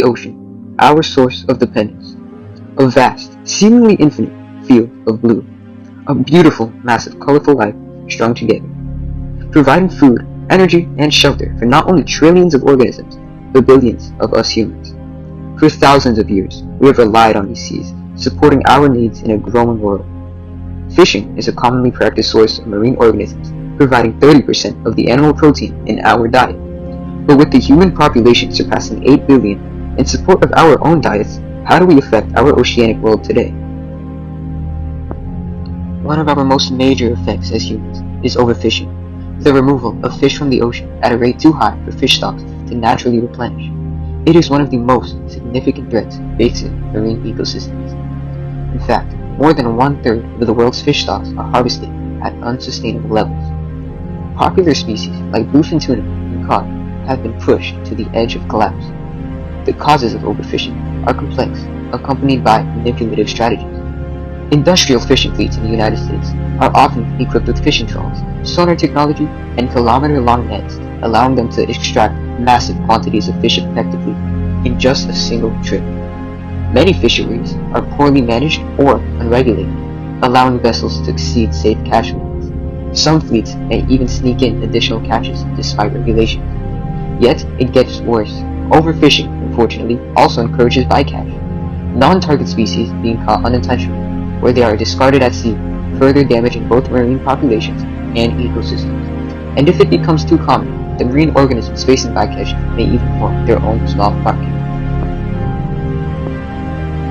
ocean, our source of dependence. A vast, seemingly infinite field of blue. A beautiful mass of colorful life strung together, providing food, energy, and shelter for not only trillions of organisms, but billions of us humans. For thousands of years, we have relied on these seas, supporting our needs in a growing world. Fishing is a commonly practiced source of marine organisms, providing 30% of the animal protein in our diet. But with the human population surpassing 8 billion, in support of our own diets, how do we affect our oceanic world today? One of our most major effects as humans is overfishing, the removal of fish from the ocean at a rate too high for fish stocks to naturally replenish. It is one of the most significant threats facing marine ecosystems. In fact, more than 1/3 of the world's fish stocks are harvested at unsustainable levels. Popular species like bluefin tuna and cod have been pushed to the edge of collapse. The causes of overfishing are complex, accompanied by manipulative strategies. Industrial fishing fleets in the United States are often equipped with fishing trawls, sonar technology, and kilometer-long nets, allowing them to extract massive quantities of fish effectively in just a single trip. Many fisheries are poorly managed or unregulated, allowing vessels to exceed safe catch limits. Some fleets may even sneak in additional catches despite regulations. Yet, it gets worse. Overfishing, unfortunately, also encourages bycatch, non-target species being caught unintentionally, where they are discarded at sea, further damaging both marine populations and ecosystems. And if it becomes too common, the marine organisms facing bycatch may even form their own small market.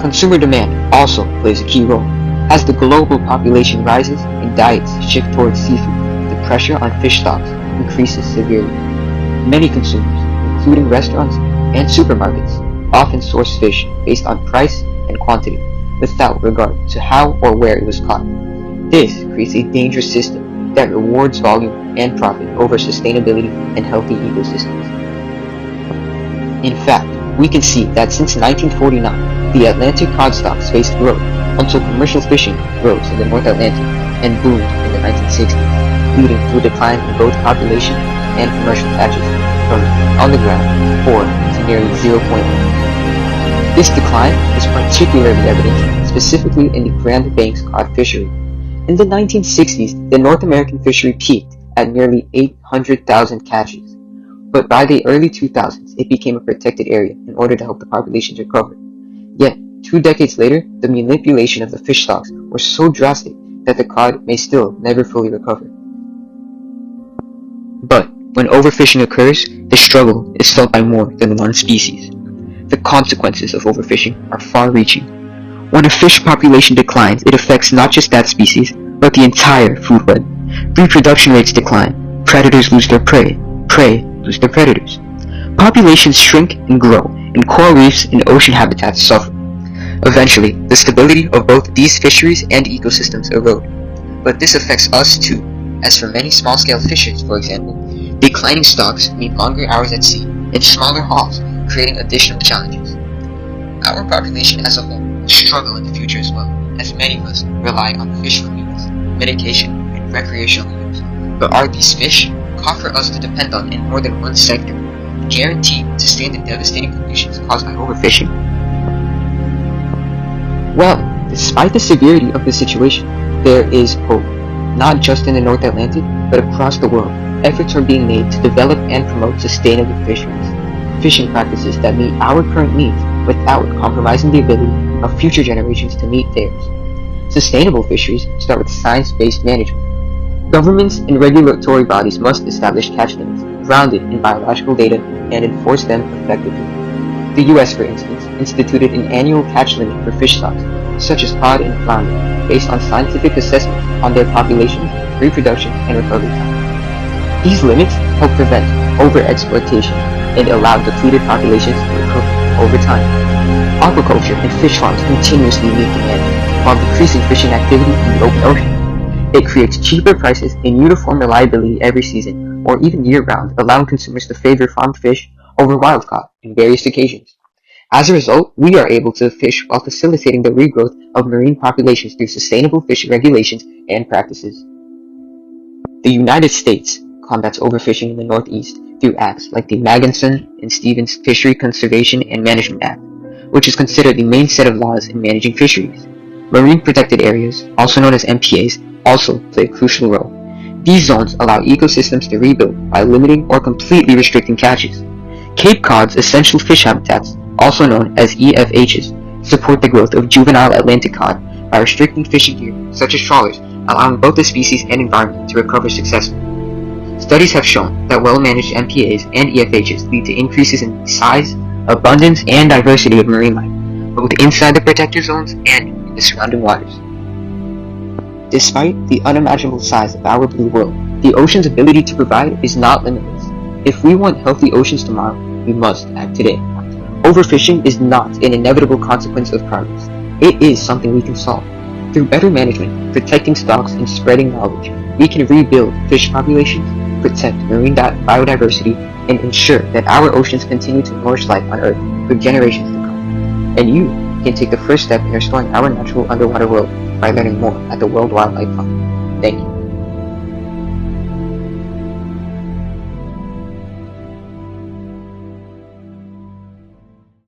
Consumer demand also plays a key role. As the global population rises and diets shift towards seafood, the pressure on fish stocks increases severely. Many consumers, including restaurants and supermarkets, often source fish based on price and quantity, without regard to how or where it was caught. This creates a dangerous system that rewards volume and profit over sustainability and healthy ecosystems. In fact, we can see that since 1949, the Atlantic cod stocks faced growth until commercial fishing rose in the North Atlantic and boomed in the 1960s, leading to a decline in both population and commercial catches from on the ground 4 to nearly 0.1. This decline is particularly evident specifically in the Grand Banks cod fishery. In the 1960s, the North American fishery peaked at nearly 800,000 catches, but by the early 2000s, it became a protected area in order to help the populations recover. Yet, 2 decades later, the manipulation of the fish stocks was so drastic that the cod may still never fully recover. But when overfishing occurs, the struggle is felt by more than one species. The consequences of overfishing are far-reaching. When a fish population declines, it affects not just that species, but the entire food web. Reproduction rates decline, predators lose their prey lose their predators. Populations shrink and grow, and coral reefs and ocean habitats suffer. Eventually, the stability of both these fisheries and ecosystems erode. But this affects us too, as for many small-scale fishers, for example, declining stocks mean longer hours at sea and smaller hauls, creating additional challenges. Our population as a whole will struggle in the future as well, as many of us rely on fish for meals, medication, and recreational use. But are these fish caught for us to depend on in more than one sector guaranteed to stand the devastating conditions caused by overfishing? Well, despite the severity of the situation, there is hope. Not just in the North Atlantic, but across the world, efforts are being made to develop and promote sustainable fisheries, fishing practices that meet our current needs without compromising the ability of future generations to meet theirs. Sustainable fisheries start with science-based management. Governments and regulatory bodies must establish catch limits grounded in biological data and enforce them effectively. The US, for instance, instituted an annual catch limit for fish stocks, such as cod and flounder, based on scientific assessments on their populations, reproduction, and recovery time. These limits help prevent overexploitation and allow depleted populations to recover over time. Aquaculture and fish farms continuously meet demand, while decreasing fishing activity in the open ocean. It creates cheaper prices and uniform reliability every season, or even year-round, allowing consumers to favor farmed fish over wild-caught on various occasions. As a result, we are able to fish while facilitating the regrowth of marine populations through sustainable fishing regulations and practices. The United States combats overfishing in the Northeast through acts like the Magnuson and Stevens Fishery Conservation and Management Act, which is considered the main set of laws in managing fisheries. Marine protected areas, also known as MPAs, also play a crucial role. These zones allow ecosystems to rebuild by limiting or completely restricting catches. Cape Cod's essential fish habitats, also known as EFHs, support the growth of juvenile Atlantic cod by restricting fishing gear, such as trawlers, allowing both the species and environment to recover successfully. Studies have shown that well-managed MPAs and EFHs lead to increases in size, abundance, and diversity of marine life, both inside the protected zones and in the surrounding waters. Despite the unimaginable size of our blue world, the ocean's ability to provide is not limitless. If we want healthy oceans tomorrow, we must act today. Overfishing is not an inevitable consequence of progress. It is something we can solve. Through better management, protecting stocks, and spreading knowledge, we can rebuild fish populations, protect marine biodiversity, and ensure that our oceans continue to nourish life on Earth for generations to come. And you can take the first step in restoring our natural underwater world by learning more at the World Wildlife Fund. Thank you.